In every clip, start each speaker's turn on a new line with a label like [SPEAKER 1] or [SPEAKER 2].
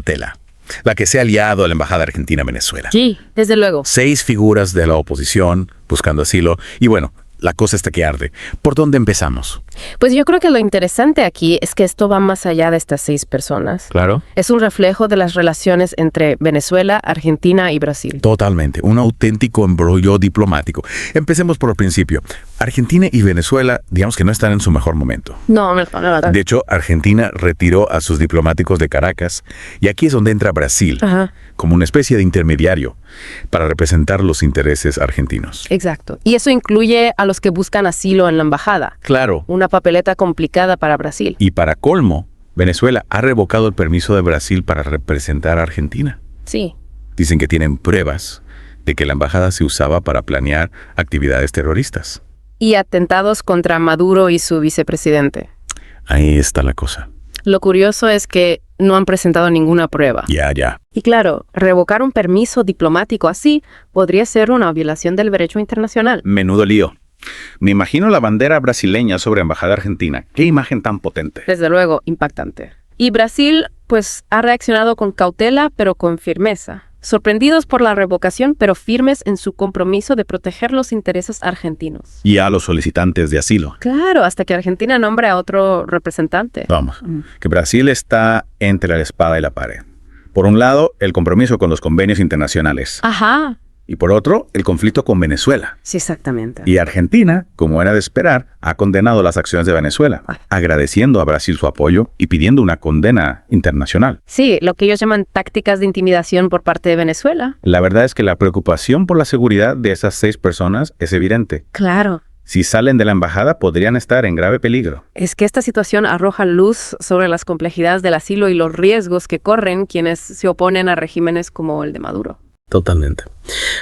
[SPEAKER 1] Cautela, la que se ha aliado a la Embajada Argentina en Venezuela.
[SPEAKER 2] Sí, desde luego.
[SPEAKER 1] 6 figuras de la oposición buscando asilo. Y bueno, la cosa está que arde. ¿Por dónde empezamos?
[SPEAKER 2] Pues yo creo que lo interesante aquí es que esto va más allá de estas 6 personas.
[SPEAKER 1] Claro.
[SPEAKER 2] Es un reflejo de las relaciones entre Venezuela, Argentina y Brasil.
[SPEAKER 1] Totalmente. Un auténtico embrollo diplomático. Empecemos por el principio. Argentina y Venezuela, digamos que no están en su mejor momento.
[SPEAKER 2] No, la verdad.
[SPEAKER 1] De hecho, Argentina retiró a sus diplomáticos de Caracas y aquí es donde entra Brasil,
[SPEAKER 2] Ajá,
[SPEAKER 1] como una especie de intermediario para representar los intereses argentinos.
[SPEAKER 2] exacto. Y eso incluye a los que buscan asilo en la embajada.
[SPEAKER 1] Claro.
[SPEAKER 2] Una papeleta complicada para Brasil.
[SPEAKER 1] Y para colmo, Venezuela ha revocado el permiso de Brasil para representar a Argentina.
[SPEAKER 2] Sí.
[SPEAKER 1] Dicen que tienen pruebas de que la embajada se usaba para planear actividades terroristas.
[SPEAKER 2] Y atentados contra Maduro y su vicepresidente.
[SPEAKER 1] Ahí está la cosa.
[SPEAKER 2] Lo curioso es que no han presentado ninguna prueba.
[SPEAKER 1] Ya.
[SPEAKER 2] Y claro, revocar un permiso diplomático así podría ser una violación del derecho internacional.
[SPEAKER 1] Menudo lío. Me imagino la bandera brasileña sobre la embajada argentina. ¡Qué imagen tan potente!
[SPEAKER 2] Desde luego, impactante. Y Brasil, pues, ha reaccionado con cautela, pero con firmeza. Sorprendidos por la revocación, pero firmes en su compromiso de proteger los intereses argentinos.
[SPEAKER 1] Y a los solicitantes de asilo.
[SPEAKER 2] Claro, hasta que Argentina nombre a otro representante.
[SPEAKER 1] Vamos, que Brasil está entre la espada y la pared. Por un lado, el compromiso con los convenios internacionales.
[SPEAKER 2] Ajá.
[SPEAKER 1] Y por otro, el conflicto con Venezuela.
[SPEAKER 2] Sí, exactamente.
[SPEAKER 1] Y Argentina, como era de esperar, ha condenado las acciones de Venezuela, agradeciendo a Brasil su apoyo y pidiendo una condena internacional.
[SPEAKER 2] Sí, lo que ellos llaman tácticas de intimidación por parte de Venezuela.
[SPEAKER 1] La verdad es que la preocupación por la seguridad de esas 6 personas es evidente.
[SPEAKER 2] Claro.
[SPEAKER 1] Si salen de la embajada, podrían estar en grave peligro.
[SPEAKER 2] Es que esta situación arroja luz sobre las complejidades del asilo y los riesgos que corren quienes se oponen a regímenes como el de Maduro.
[SPEAKER 3] Totalmente.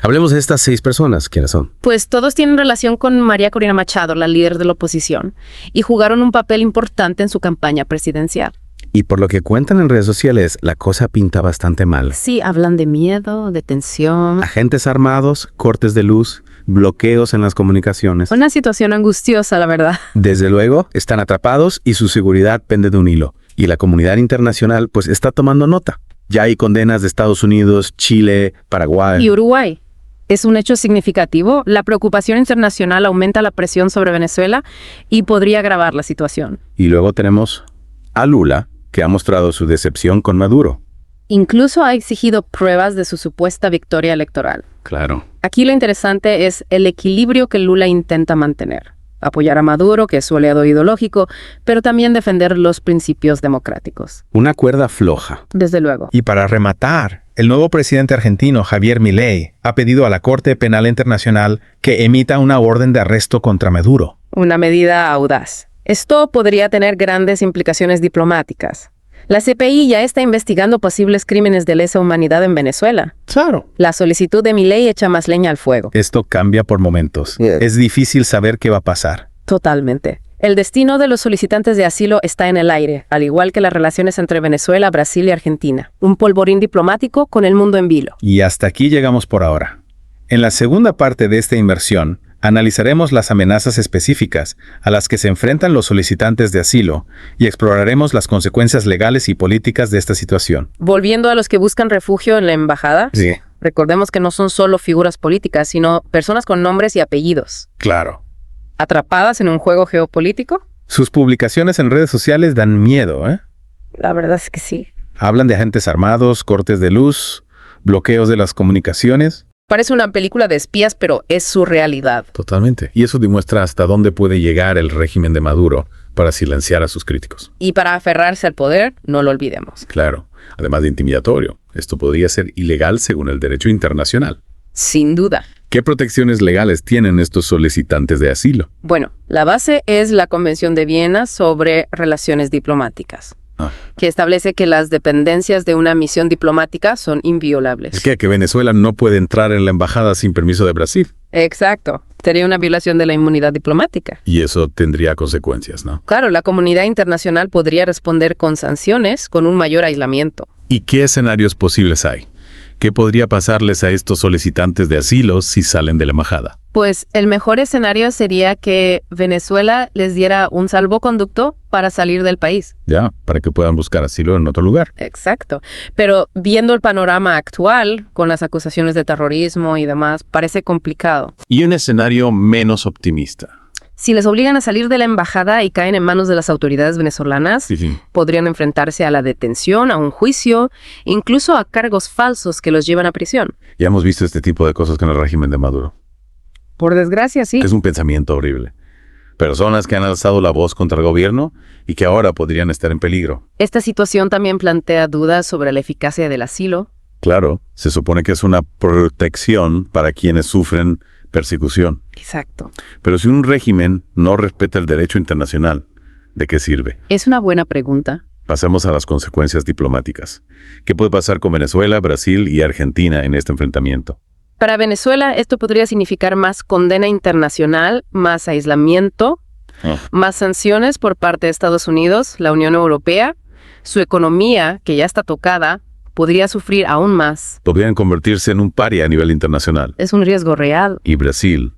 [SPEAKER 3] Hablemos de estas 6 personas. ¿Quiénes son?
[SPEAKER 2] Pues todos tienen relación con María Corina Machado, la líder de la oposición, y jugaron un papel importante en su campaña presidencial.
[SPEAKER 3] Y por lo que cuentan en redes sociales, la cosa pinta bastante mal.
[SPEAKER 2] Sí, hablan de miedo, de tensión.
[SPEAKER 3] Agentes armados, cortes de luz, bloqueos en las comunicaciones.
[SPEAKER 2] Una situación angustiosa, la verdad.
[SPEAKER 3] Desde luego, están atrapados y su seguridad pende de un hilo. Y la comunidad internacional, pues, está tomando nota. Ya hay condenas de Estados Unidos, Chile, Paraguay.
[SPEAKER 2] Y Uruguay. Es un hecho significativo. La preocupación internacional aumenta la presión sobre Venezuela y podría agravar la situación.
[SPEAKER 3] Y luego tenemos a Lula, que ha mostrado su decepción con Maduro.
[SPEAKER 2] Incluso ha exigido pruebas de su supuesta victoria electoral.
[SPEAKER 3] Claro.
[SPEAKER 2] Aquí lo interesante es el equilibrio que Lula intenta mantener. Apoyar a Maduro, que es su aliado ideológico, pero también defender los principios democráticos.
[SPEAKER 3] Una cuerda floja.
[SPEAKER 2] Desde luego.
[SPEAKER 4] Y para rematar, el nuevo presidente argentino, Javier Milei, ha pedido a la Corte Penal Internacional que emita una orden de arresto contra Maduro.
[SPEAKER 2] Una medida audaz. Esto podría tener grandes implicaciones diplomáticas. La CPI ya está investigando posibles crímenes de lesa humanidad en Venezuela.
[SPEAKER 4] Claro.
[SPEAKER 2] La solicitud de Milei echa más leña al fuego.
[SPEAKER 4] Esto cambia por momentos. Es difícil saber qué va a pasar.
[SPEAKER 2] Totalmente. El destino de los solicitantes de asilo está en el aire, al igual que las relaciones entre Venezuela, Brasil y Argentina. Un polvorín diplomático con el mundo en vilo.
[SPEAKER 4] Y hasta aquí llegamos por ahora. En la segunda parte de esta inmersión, analizaremos las amenazas específicas a las que se enfrentan los solicitantes de asilo y exploraremos las consecuencias legales y políticas de esta situación.
[SPEAKER 2] Volviendo a los que buscan refugio en la embajada,
[SPEAKER 4] Sí.
[SPEAKER 2] recordemos que no son solo figuras políticas, sino personas con nombres y apellidos.
[SPEAKER 4] Claro.
[SPEAKER 2] ¿Atrapadas en un juego geopolítico?
[SPEAKER 4] Sus publicaciones en redes sociales dan miedo, ¿eh?
[SPEAKER 2] La verdad es que sí.
[SPEAKER 4] Hablan de agentes armados, cortes de luz, bloqueos de las comunicaciones.
[SPEAKER 2] Parece una película de espías, pero es su realidad.
[SPEAKER 1] Totalmente. Y eso demuestra hasta dónde puede llegar el régimen de Maduro para silenciar a sus críticos.
[SPEAKER 2] Y para aferrarse al poder, no lo olvidemos.
[SPEAKER 1] Claro. Además de intimidatorio, esto podría ser ilegal según el derecho internacional.
[SPEAKER 2] Sin duda.
[SPEAKER 1] ¿Qué protecciones legales tienen estos solicitantes de asilo?
[SPEAKER 2] Bueno, la base es la Convención de Viena sobre Relaciones Diplomáticas, que establece que las dependencias de una misión diplomática son inviolables.
[SPEAKER 1] ¿Es que Venezuela no puede entrar en la embajada sin permiso de Brasil?
[SPEAKER 2] Exacto. Sería una violación de la inmunidad diplomática.
[SPEAKER 1] Y eso tendría consecuencias, ¿no?
[SPEAKER 2] Claro, la comunidad internacional podría responder con sanciones, con un mayor aislamiento.
[SPEAKER 1] ¿Y qué escenarios posibles hay? ¿Qué podría pasarles a estos solicitantes de asilo si salen de la embajada?
[SPEAKER 2] Pues el mejor escenario sería que Venezuela les diera un salvoconducto para salir del país.
[SPEAKER 1] Ya, para que puedan buscar asilo en otro lugar.
[SPEAKER 2] Exacto. Pero viendo el panorama actual, con las acusaciones de terrorismo y demás, parece complicado.
[SPEAKER 1] Y un escenario menos optimista.
[SPEAKER 2] Si les obligan a salir de la embajada y caen en manos de las autoridades venezolanas,
[SPEAKER 1] Sí.
[SPEAKER 2] podrían enfrentarse a la detención, a un juicio, incluso a cargos falsos que los llevan a prisión.
[SPEAKER 1] Ya hemos visto este tipo de cosas con el régimen de Maduro.
[SPEAKER 2] Por desgracia, sí.
[SPEAKER 1] Es un pensamiento horrible. Personas que han alzado la voz contra el gobierno y que ahora podrían estar en peligro.
[SPEAKER 2] Esta situación también plantea dudas sobre la eficacia del asilo.
[SPEAKER 1] Claro, se supone que es una protección para quienes sufren persecución.
[SPEAKER 2] Exacto.
[SPEAKER 1] Pero si un régimen no respeta el derecho internacional, ¿de qué sirve?
[SPEAKER 2] Es una buena pregunta.
[SPEAKER 1] Pasemos a las consecuencias diplomáticas. ¿Qué puede pasar con Venezuela, Brasil y Argentina en este enfrentamiento?
[SPEAKER 2] Para Venezuela, esto podría significar más condena internacional, más aislamiento, más sanciones por parte de Estados Unidos, la Unión Europea. Su economía, que ya está tocada, podría sufrir aún más.
[SPEAKER 1] Podrían convertirse en un paria a nivel internacional.
[SPEAKER 2] Es un riesgo real.
[SPEAKER 1] Y Brasil,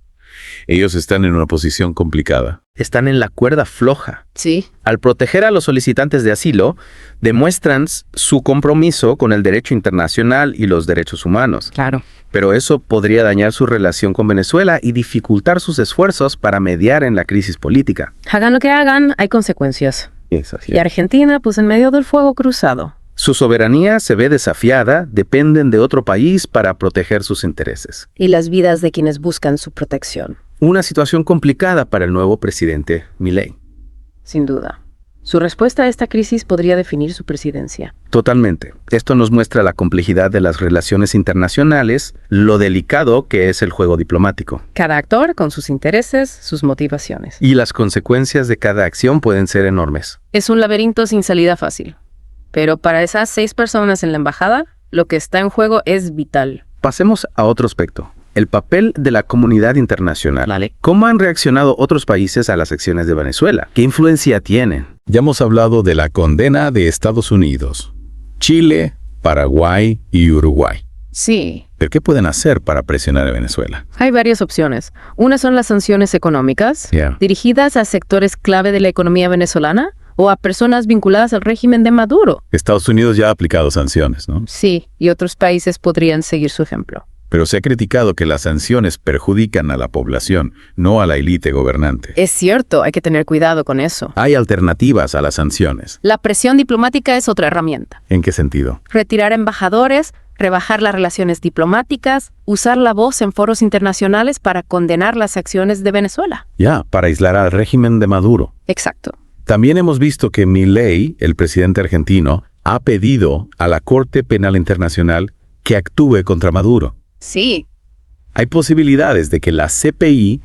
[SPEAKER 1] ellos están en una posición complicada.
[SPEAKER 3] Están en la cuerda floja.
[SPEAKER 2] Sí.
[SPEAKER 3] Al proteger a los solicitantes de asilo, demuestran su compromiso con el derecho internacional y los derechos humanos.
[SPEAKER 2] Claro.
[SPEAKER 3] Pero eso podría dañar su relación con Venezuela y dificultar sus esfuerzos para mediar en la crisis política.
[SPEAKER 2] Hagan lo que hagan, hay consecuencias. Y Argentina, pues en medio del fuego cruzado.
[SPEAKER 3] Su soberanía se ve desafiada, dependen de otro país para proteger sus intereses.
[SPEAKER 2] Y las vidas de quienes buscan su protección.
[SPEAKER 3] Una situación complicada para el nuevo presidente Milei.
[SPEAKER 2] Sin duda. Su respuesta a esta crisis podría definir su presidencia.
[SPEAKER 3] Totalmente. Esto nos muestra la complejidad de las relaciones internacionales, lo delicado que es el juego diplomático.
[SPEAKER 2] Cada actor con sus intereses, sus motivaciones.
[SPEAKER 3] Y las consecuencias de cada acción pueden ser enormes.
[SPEAKER 2] Es un laberinto sin salida fácil. Pero para esas 6 personas en la embajada, lo que está en juego es vital.
[SPEAKER 3] Pasemos a otro aspecto. El papel de la comunidad internacional.
[SPEAKER 2] Vale.
[SPEAKER 3] ¿Cómo han reaccionado otros países a las acciones de Venezuela? ¿Qué influencia tienen?
[SPEAKER 1] Ya hemos hablado de la condena de Estados Unidos, Chile, Paraguay y Uruguay.
[SPEAKER 2] Sí.
[SPEAKER 1] ¿Pero qué pueden hacer para presionar a Venezuela?
[SPEAKER 2] Hay varias opciones. Una son las sanciones económicas, dirigidas a sectores clave de la economía venezolana o a personas vinculadas al régimen de Maduro.
[SPEAKER 1] Estados Unidos ya ha aplicado sanciones, ¿no?
[SPEAKER 2] Sí, y otros países podrían seguir su ejemplo.
[SPEAKER 1] Pero se ha criticado que las sanciones perjudican a la población, no a la élite gobernante.
[SPEAKER 2] Es cierto, hay que tener cuidado con eso.
[SPEAKER 1] Hay alternativas a las sanciones.
[SPEAKER 2] La presión diplomática es otra herramienta.
[SPEAKER 1] ¿En qué sentido?
[SPEAKER 2] Retirar embajadores, rebajar las relaciones diplomáticas, usar la voz en foros internacionales para condenar las acciones de Venezuela.
[SPEAKER 1] Ya, para aislar al régimen de Maduro.
[SPEAKER 2] Exacto.
[SPEAKER 1] También hemos visto que Milei, el presidente argentino, ha pedido a la Corte Penal Internacional que actúe contra Maduro.
[SPEAKER 2] Sí.
[SPEAKER 1] Hay posibilidades de que la CPI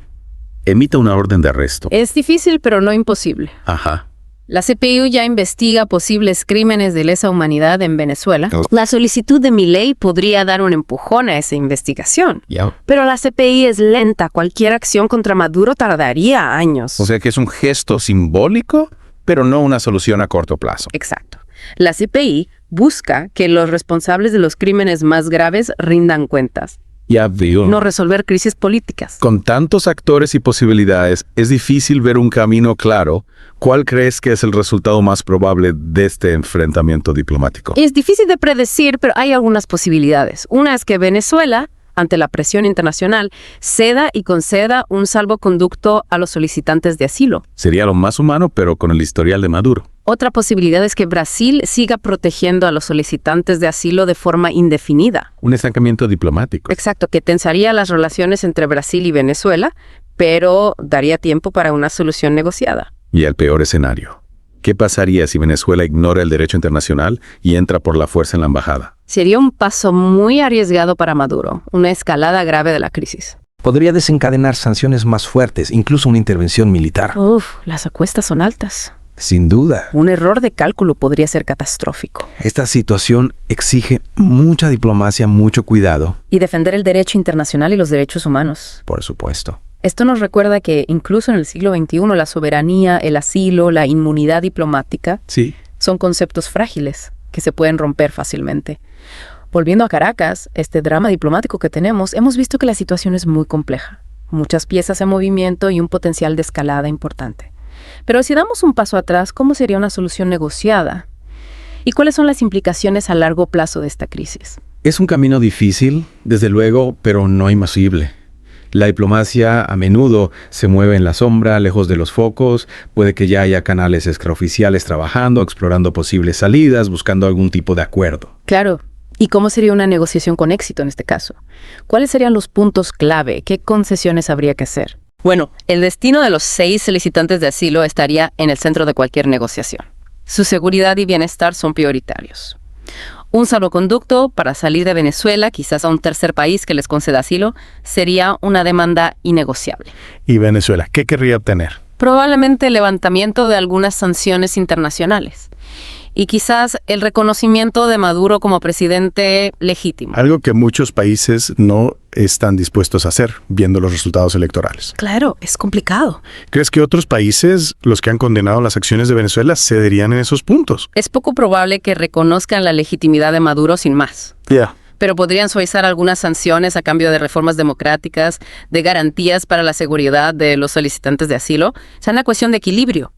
[SPEAKER 1] emita una orden de arresto.
[SPEAKER 2] Es difícil, pero no imposible.
[SPEAKER 1] Ajá.
[SPEAKER 2] La CPI ya investiga posibles crímenes de lesa humanidad en Venezuela. La solicitud de Milei podría dar un empujón a esa investigación. Pero la CPI es lenta. Cualquier acción contra Maduro tardaría años.
[SPEAKER 5] O sea que es un gesto simbólico, pero no una solución a corto plazo.
[SPEAKER 2] Exacto. La CPI busca que los responsables de los crímenes más graves rindan cuentas,
[SPEAKER 1] Ya veo.
[SPEAKER 2] no resolver crisis políticas.
[SPEAKER 1] Con tantos actores y posibilidades, es difícil ver un camino claro. ¿Cuál crees que es el resultado más probable de este enfrentamiento diplomático?
[SPEAKER 2] Es difícil de predecir, pero hay algunas posibilidades. Una es que Venezuela, ante la presión internacional, ceda y conceda un salvoconducto a los solicitantes de asilo.
[SPEAKER 1] Sería lo más humano, pero con el historial de Maduro.
[SPEAKER 2] Otra posibilidad es que Brasil siga protegiendo a los solicitantes de asilo de forma indefinida.
[SPEAKER 1] Un estancamiento diplomático.
[SPEAKER 2] Exacto, que tensaría las relaciones entre Brasil y Venezuela, pero daría tiempo para una solución negociada.
[SPEAKER 1] Y el peor escenario. ¿Qué pasaría si Venezuela ignora el derecho internacional y entra por la fuerza en la embajada?
[SPEAKER 2] Sería un paso muy arriesgado para Maduro, una escalada grave de la crisis.
[SPEAKER 5] Podría desencadenar sanciones más fuertes, incluso una intervención militar.
[SPEAKER 2] Las apuestas son altas.
[SPEAKER 5] Sin duda.
[SPEAKER 2] Un error de cálculo podría ser catastrófico.
[SPEAKER 5] Esta situación exige mucha diplomacia, mucho cuidado.
[SPEAKER 2] Y defender el derecho internacional y los derechos humanos.
[SPEAKER 5] Por supuesto.
[SPEAKER 2] Esto nos recuerda que incluso en el siglo XXI la soberanía, el asilo, la inmunidad diplomática
[SPEAKER 5] Sí.
[SPEAKER 2] son conceptos frágiles que se pueden romper fácilmente. Volviendo a Caracas, este drama diplomático que tenemos, hemos visto que la situación es muy compleja. Muchas piezas en movimiento y un potencial de escalada importante. Pero si damos un paso atrás, ¿cómo sería una solución negociada? ¿Y cuáles son las implicaciones a largo plazo de esta crisis?
[SPEAKER 3] Es un camino difícil, desde luego, pero no imposible. La diplomacia a menudo se mueve en la sombra, lejos de los focos. Puede que ya haya canales extraoficiales trabajando, explorando posibles salidas, buscando algún tipo de acuerdo.
[SPEAKER 2] Claro. ¿Y cómo sería una negociación con éxito en este caso? ¿Cuáles serían los puntos clave? ¿Qué concesiones habría que hacer? Bueno, el destino de los 6 solicitantes de asilo estaría en el centro de cualquier negociación. Su seguridad y bienestar son prioritarios. Un salvoconducto para salir de Venezuela, quizás a un tercer país que les conceda asilo, sería una demanda innegociable.
[SPEAKER 4] ¿Y Venezuela qué querría obtener?
[SPEAKER 2] Probablemente el levantamiento de algunas sanciones internacionales. Y quizás el reconocimiento de Maduro como presidente legítimo.
[SPEAKER 4] Algo que muchos países no están dispuestos a hacer, viendo los resultados electorales.
[SPEAKER 2] Claro, es complicado.
[SPEAKER 4] ¿Crees que otros países, los que han condenado las acciones de Venezuela, cederían en esos puntos?
[SPEAKER 2] Es poco probable que reconozcan la legitimidad de Maduro sin más. Pero podrían suavizar algunas sanciones a cambio de reformas democráticas, de garantías para la seguridad de los solicitantes de asilo. Es una cuestión de equilibrio.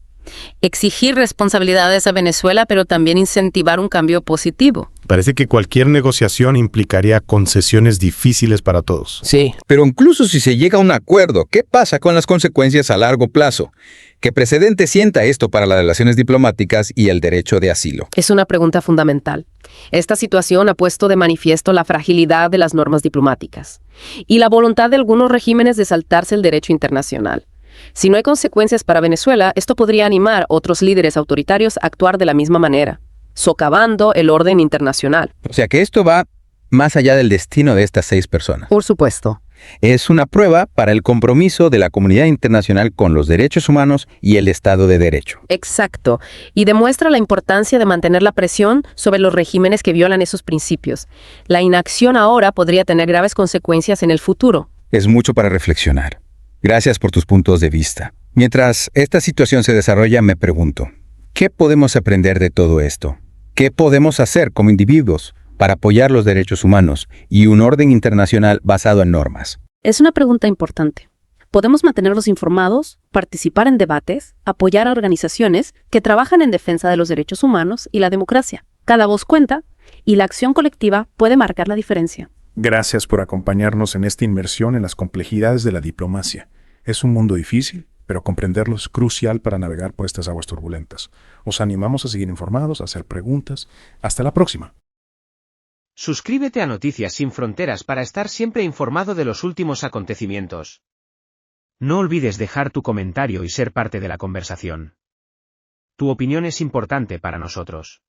[SPEAKER 2] Exigir responsabilidades a Venezuela, pero también incentivar un cambio positivo.
[SPEAKER 4] Parece que cualquier negociación implicaría concesiones difíciles para todos.
[SPEAKER 6] Sí. Pero incluso si se llega a un acuerdo, ¿qué pasa con las consecuencias a largo plazo? ¿Qué precedente sienta esto para las relaciones diplomáticas y el derecho de asilo?
[SPEAKER 2] Es una pregunta fundamental. Esta situación ha puesto de manifiesto la fragilidad de las normas diplomáticas y la voluntad de algunos regímenes de saltarse el derecho internacional. Si no hay consecuencias para Venezuela, esto podría animar a otros líderes autoritarios a actuar de la misma manera, socavando el orden internacional.
[SPEAKER 6] O sea que esto va más allá del destino de estas 6 personas.
[SPEAKER 2] Por supuesto.
[SPEAKER 6] Es una prueba para el compromiso de la comunidad internacional con los derechos humanos y el Estado de Derecho.
[SPEAKER 2] Exacto. Y demuestra la importancia de mantener la presión sobre los regímenes que violan esos principios. La inacción ahora podría tener graves consecuencias en el futuro.
[SPEAKER 6] Es mucho para reflexionar. Gracias por tus puntos de vista. Mientras esta situación se desarrolla, me pregunto, ¿qué podemos aprender de todo esto? ¿Qué podemos hacer como individuos para apoyar los derechos humanos y un orden internacional basado en normas?
[SPEAKER 7] Es una pregunta importante. Podemos mantenerlos informados, participar en debates, apoyar a organizaciones que trabajan en defensa de los derechos humanos y la democracia. Cada voz cuenta y la acción colectiva puede marcar la diferencia.
[SPEAKER 4] Gracias por acompañarnos en esta inmersión en las complejidades de la diplomacia. Es un mundo difícil, pero comprenderlo es crucial para navegar por estas aguas turbulentas. Os animamos a seguir informados, a hacer preguntas. Hasta la próxima.
[SPEAKER 8] Suscríbete a Noticias Sin Fronteras para estar siempre informado de los últimos acontecimientos. No olvides dejar tu comentario y ser parte de la conversación. Tu opinión es importante para nosotros.